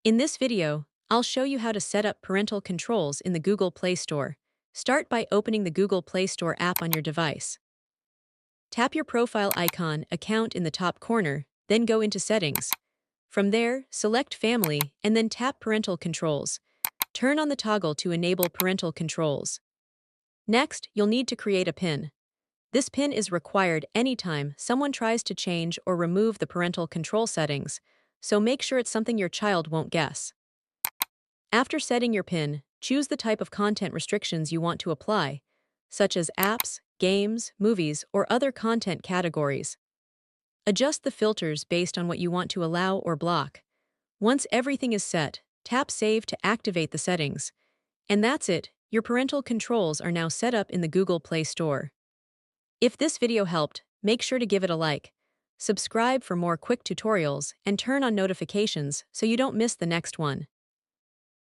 In this video, I'll show you how to set up parental controls in the Google Play Store. Start by opening the Google Play Store app on your device. Tap your profile icon account in the top corner, then go into Settings. From there, select Family and then tap Parental Controls. Turn on the toggle to enable parental controls. Next, you'll need to create a PIN. This PIN is required anytime someone tries to change or remove the parental control settings, so make sure it's something your child won't guess. After setting your PIN, choose the type of content restrictions you want to apply, such as apps, games, movies, or other content categories. Adjust the filters based on what you want to allow or block. Once everything is set, tap Save to activate the settings. And that's it, your parental controls are now set up in the Google Play Store. If this video helped, make sure to give it a like. Subscribe for more quick tutorials and turn on notifications so you don't miss the next one.